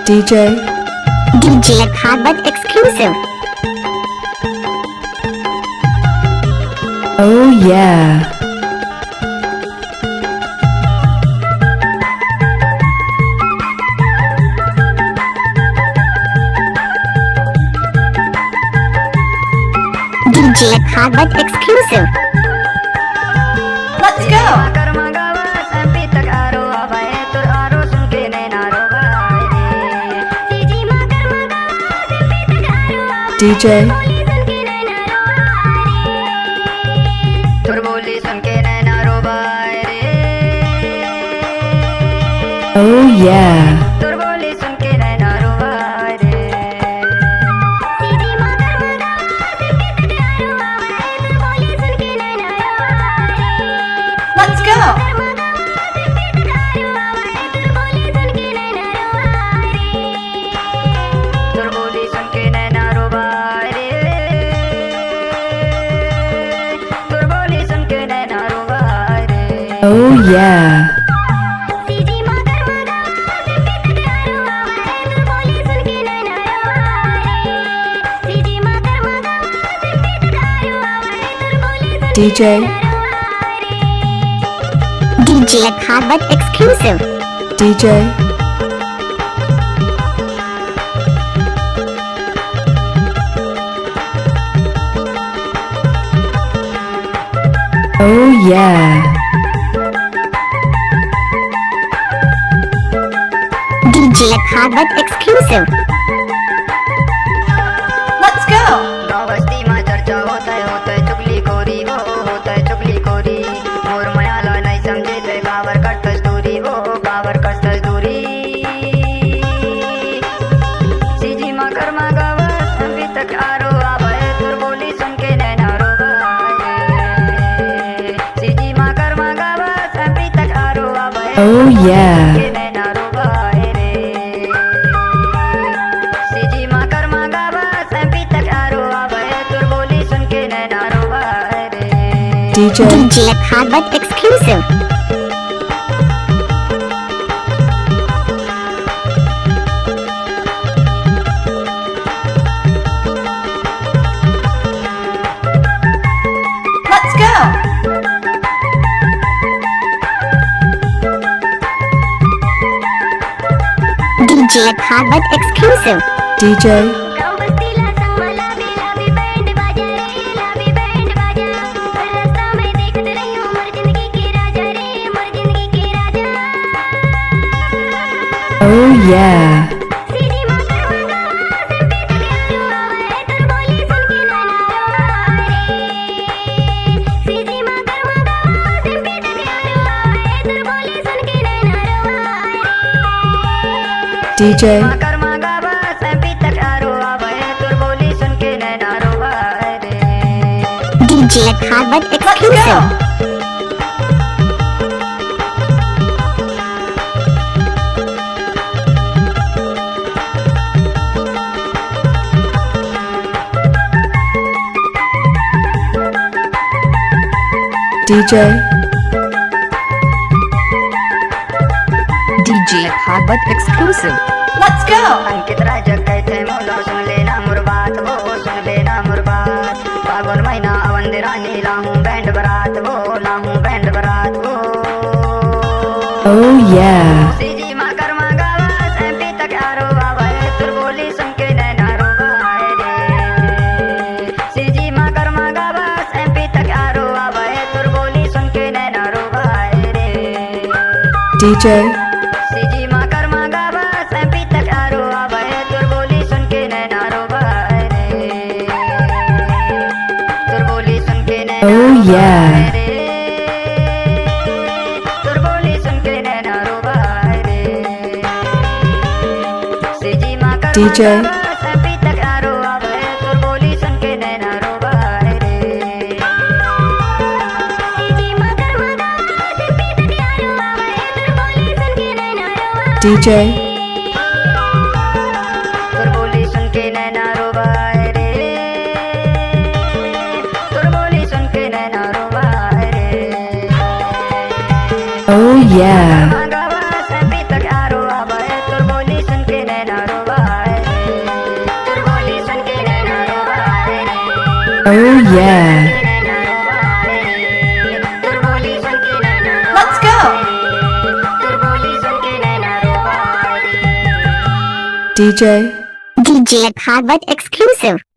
DJ Bhagat exclusive. Oh yeah. DJ Bhagat exclusive. Let's go. DJ Oh yeah. Let's go. Oh yeah. DJ DJ Bhagat exclusive. DJ Oh yeah. DJ Bhagat exclusive. Let's go. Oh yeah. DJ Bhagat exclusive. Let's go. DJ Bhagat exclusive. DJ Oh yeah. DJ DJ Bhagat Let's exclusive. go. DJ Bhagat exclusive. Let's go. अंकित राजा कहते मोला सुन लेना मोर बात वो सुन लेना मोर बात फागुन महीना अवंदिरानी लाहूं band बरात वो लाहूं बैंड बरात वो Oh yeah. सीजी माँ कर्मा गावा सैंपी तक आरो बाबा तुर बोली सुन के नैना रो बाए रे सीजी माँ कर्मा गावा सैंपी तक आरो बाबा तुर बोली सुन के नैना रो बाए रे DJ सीजी माँ कर्मा गावा सैंपी तक आरो बाबा तुर बोली सुन के नैना रो बाए रे तुर बोली सुन के नैना Oh yeah. तुर बोली सुन के नैना रो बाए रे सीजी माँ कर्मा DJ गावा सैंपी तक आरो बाबा तुर बोली सुन के नैना रो बाए रे DJ तुर बोली सुन के नैना रो बाए रे तुर बोली सुन के नैना रो बाए रे Oh yeah. गावा सैंपी तक आरो बाबा तुर बोली सुन के नैना Oh yeah. Let's go. DJ DJ Bhagwat exclusive.